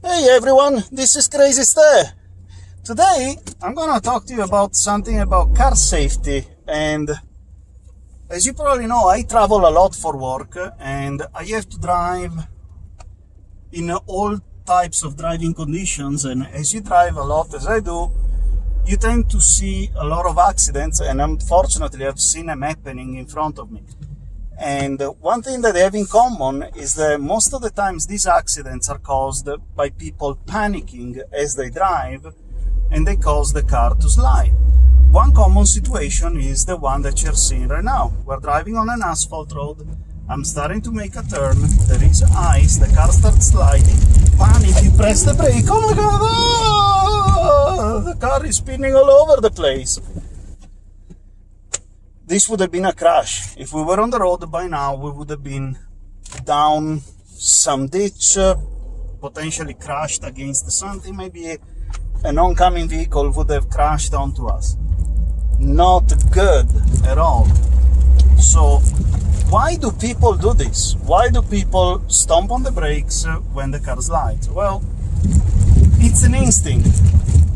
Hey everyone, this is Crazy Stare. Today I'm gonna talk to you about something about car safety, and as you probably know, I travel a lot for work and I have to drive in all types of driving conditions, and as you drive a lot as I do, you tend to see a lot of accidents, and unfortunately I've seen them happening in front of me. And one thing that they have in common is that most of the times these accidents are caused by people panicking as they drive, and they cause the car to slide. One common situation is the one that you're seeing right now. We're driving on an asphalt road. I'm starting to make a turn. There is ice. The car starts sliding. Panic. You press the brake. Oh my God! Oh! The car is spinning all over the place. This would have been a crash. If we were on the road by now, we would have been down some ditch, potentially crashed against something. Maybe an oncoming vehicle would have crashed onto us. Not good at all. So why do people do this? Why do people stomp on the brakes when the car slides? Well, it's an instinct.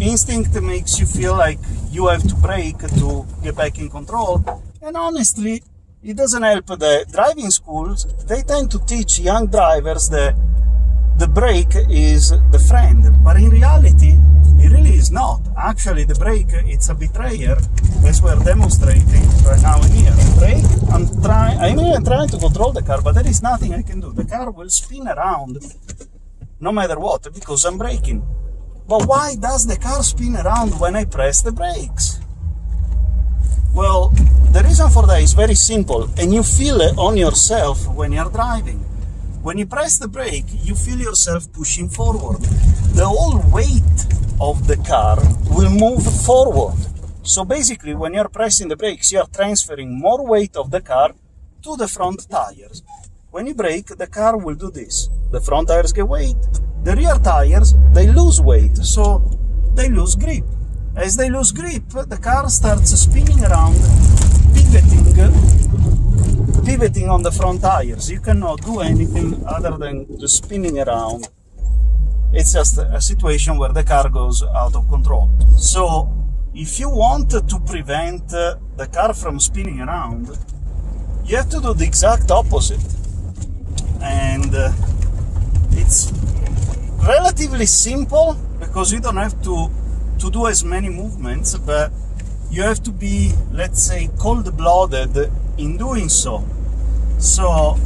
Instinct makes you feel like you have to brake to get back in control. And honestly, it doesn't help. The driving schools, they tend to teach young drivers that the brake is the friend. But in reality, it really is not. Actually, the brake, it's a betrayer, as we're demonstrating right now in here. Brake, I'm even trying to control the car, but there is nothing I can do. The car will spin around no matter what, because I'm braking. But why does the car spin around when I press the brakes? Well, the reason for that is very simple, and you feel it on yourself when you're driving. When you press the brake, you feel yourself pushing forward. The whole weight of the car will move forward. So basically, when you're pressing the brakes, you're transferring more weight of the car to the front tires. When you brake, the car will do this. The front tires get weight. The rear tires, they lose weight, so they lose grip. As they lose grip, the car starts spinning around, pivoting on the front tires. You cannot do anything other than just spinning around. It's just a situation where the car goes out of control. So if you want to prevent the car from spinning around, you have to do the exact opposite. And it's relatively simple because you don't have to do as many movements, but you have to be, let's say, cold-blooded in doing so. So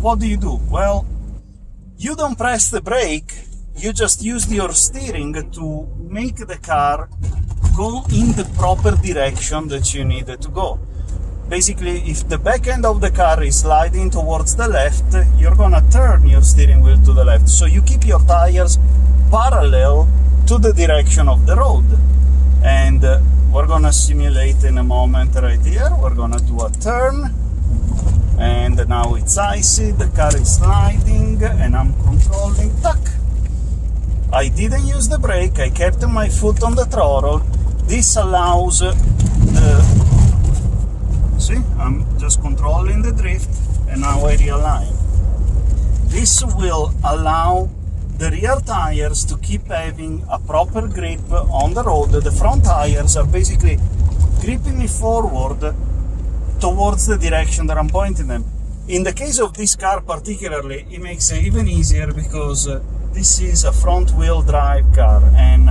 what do you do? Well, you don't press the brake, you just use your steering to make the car go in the proper direction that you need it to go. Basically, if the back end of the car is sliding towards the left, you're gonna turn your steering wheel to the left. So you keep your tires parallel to the direction of the road. And we're gonna simulate in a moment right here. We're gonna do a turn. And now it's icy, the car is sliding, and I'm controlling, tuck. I didn't use the brake, I kept my foot on the throttle. This allows see, I'm just controlling the drift, and now I realign. This will allow the rear tires to keep having a proper grip on the road. The front tires are basically gripping me forward towards the direction that I'm pointing them. In the case of this car particularly, it makes it even easier because this is a front-wheel drive car, and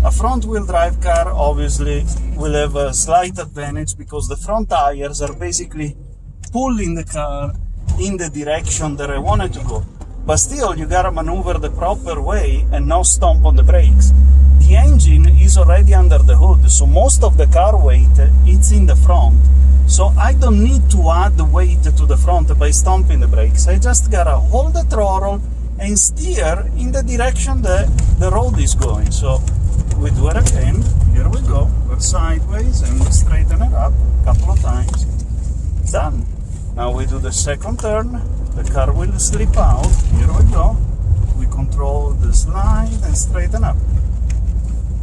a front-wheel drive car obviously will have a slight advantage because the front tires are basically pulling the car in the direction that I want it to go. But still, you gotta maneuver the proper way and not stomp on the brakes. The engine is already under the hood, so most of the car weight it's in the front. So I don't need to add the weight to the front by stomping the brakes. I just gotta hold the throttle and steer in the direction that the road is going. So we do it again. Here we go. We're sideways and we straighten it up a couple of times. Done. Now we do the second turn. The car will slip out. Here we go. We control the slide and straighten up.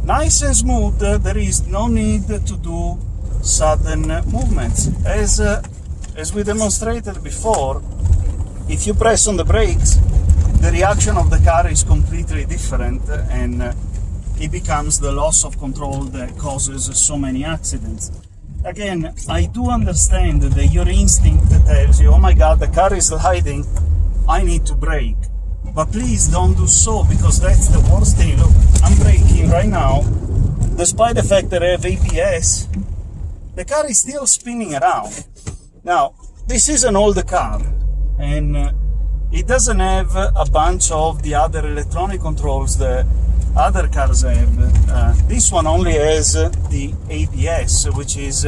Nice and smooth. There is no need to do sudden movements. As we demonstrated before, if you press on the brakes, the reaction of the car is completely different, and it becomes the loss of control that causes so many accidents. Again, I do understand that your instinct tells you, oh my god, the car is sliding, I need to brake. But please don't do so, because that's the worst thing. Look, I'm braking right now. Despite the fact that I have ABS, the car is still spinning around. Now, this is an old car, and it doesn't have a bunch of the other electronic controls that other cars have. This one only has the ABS, which is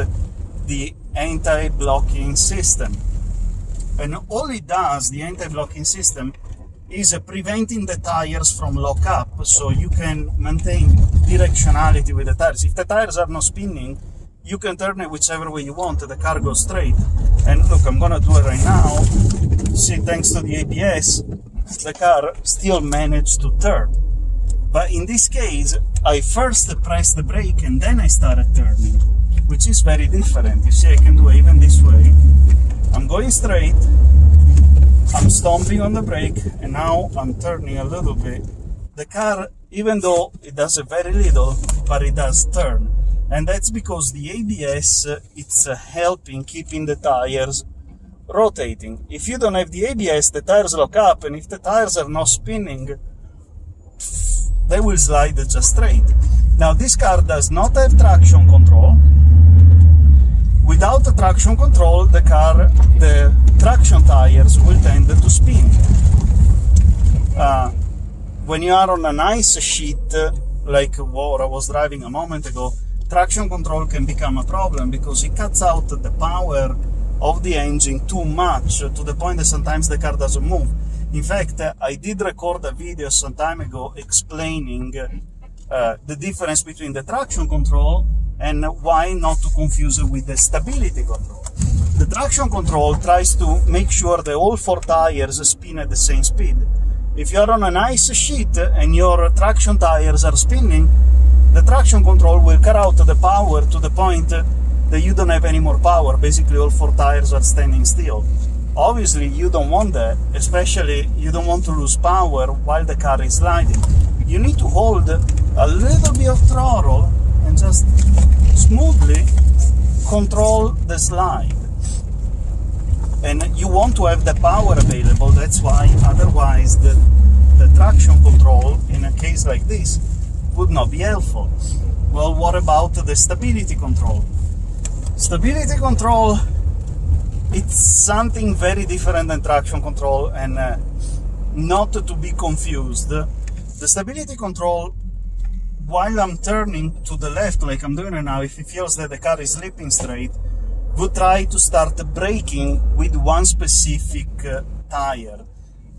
the anti-blocking system. And all it does, the anti-blocking system, is preventing the tires from lock up, so you can maintain directionality with the tires. If the tires are not spinning, you can turn it whichever way you want, the car goes straight. And look, I'm gonna do it right now. See, thanks to the ABS, the car still managed to turn. But in this case, I first pressed the brake and then I started turning, which is very different. You see, I can do it even this way. I'm going straight, I'm stomping on the brake, and now I'm turning a little bit. The car, even though it does very little, but it does turn. And that's because the ABS, it's helping keeping the tires rotating. If you don't have the ABS, the tires lock up, and if the tires are not spinning, they will slide just straight. Now, this car does not have traction control. Without the traction control, the traction tires will tend to spin. When you are on an ice sheet, like what I was driving a moment ago, traction control can become a problem because it cuts out the power of the engine too much, to the point that sometimes the car doesn't move. In fact, I did record a video some time ago explaining the difference between the traction control and why not to confuse it with the stability control. The traction control tries to make sure that all four tires spin at the same speed. If you're on an ice sheet and your traction tires are spinning, the traction control will cut out the power to the point that you don't have any more power. Basically, all four tires are standing still. Obviously, you don't want that, especially you don't want to lose power while the car is sliding. You need to hold a little bit of throttle and just smoothly control the slide. And you want to have the power available. That's why otherwise the traction control in a case like this would not be helpful. Well, what about the stability control? Stability control, it's something very different than traction control, and not to be confused. The stability control, while I'm turning to the left like I'm doing right now, if it feels that the car is slipping straight, would try to start braking with one specific tire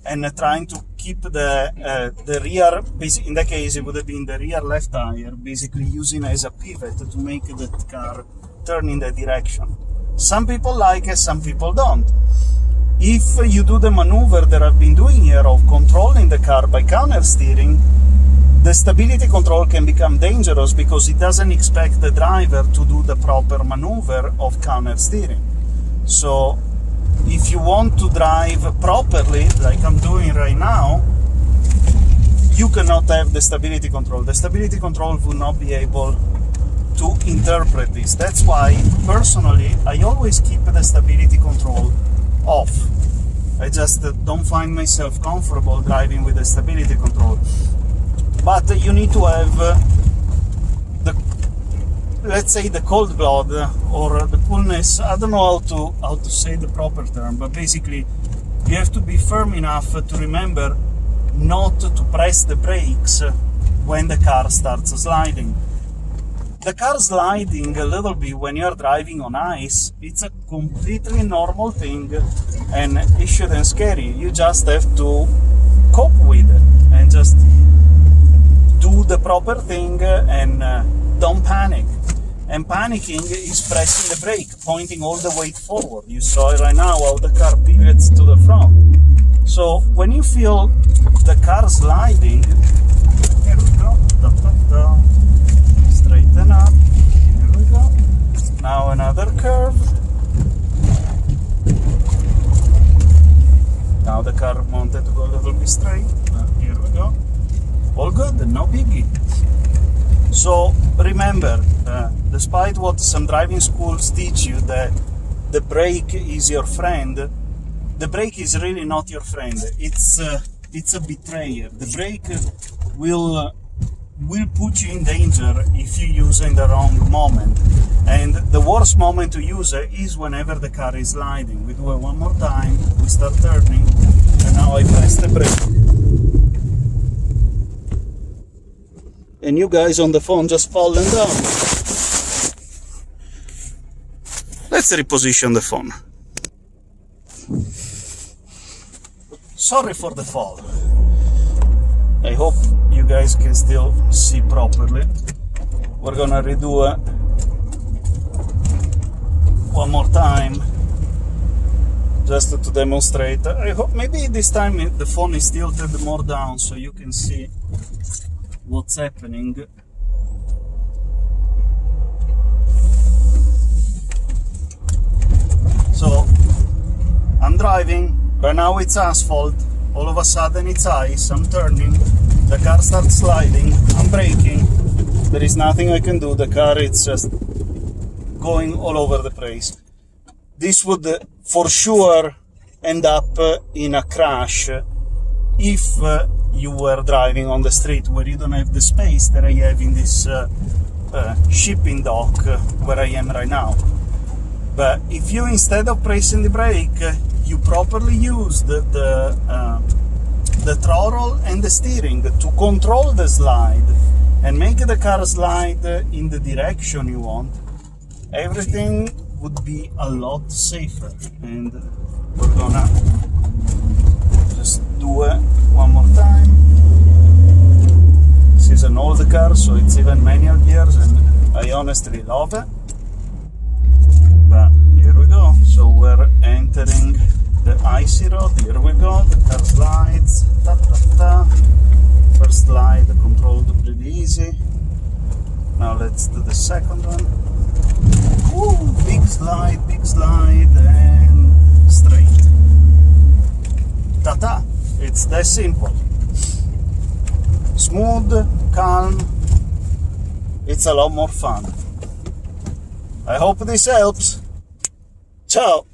and trying to keep the rear, in that case it would have been the rear left tire, basically using as a pivot to make the car turn in that direction. Some people like it, some people don't. If you do the maneuver that I've been doing here of controlling the car by counter steering, the stability control can become dangerous because it doesn't expect the driver to do the proper maneuver of counter steering. So if you want to drive properly, like I'm doing right now, you cannot have the stability control. The stability control will not be able to interpret this. That's why, personally, I always keep the stability control off. I just don't find myself comfortable driving with the stability control. But you need to have let's say the cold blood or the coolness. I don't know how to say the proper term, but basically you have to be firm enough to remember not to press the brakes when the car starts sliding. The car sliding a little bit when you're driving on ice, it's a completely normal thing and it shouldn't scare you. You just have to cope with it and just do the proper thing and don't panic. And panicking is pressing the brake, pointing all the weight forward. You saw it right now how the car pivots to the front. So when you feel the car sliding, here we go, straighten up, here we go. Now another curve. Now the car wanted to go a little bit straight. Here we go. All good, no biggie. So remember, despite what some driving schools teach you that the brake is your friend, the brake is really not your friend. It's a betrayer. The brake will put you in danger if you use it in the wrong moment. And the worst moment to use it is whenever the car is sliding. We do it one more time, we start turning, and now I press the brake. And you guys on the phone just falling down. Let's reposition the phone. Sorry for the fall. I hope you guys can still see properly. We're gonna redo it one more time just to demonstrate. I hope maybe this time the phone is tilted more down so you can see what's happening. So I'm driving, right now it's asphalt, all of a sudden it's ice, I'm turning, the car starts sliding, I'm braking, there is nothing I can do, the car is just going all over the place. This would for sure end up in a crash if you were driving on the street where you don't have the space that I have in this shipping dock where I am right now. But if you, instead of pressing the brake, you properly use the throttle and the steering to control the slide and make the car slide in the direction you want, everything would be a lot safer. And we're gonna just do it one more time. This is an old car, so it's even manual gears, and I honestly love it. But here we go. So we're entering the icy road. Here we go. The car slides. Ta ta ta. First slide controlled pretty easy. Now let's do the second one. Woo, big slide, and straight. Ta-ta. It's that simple. Smooth, calm. It's a lot more fun. I hope this helps. Ciao.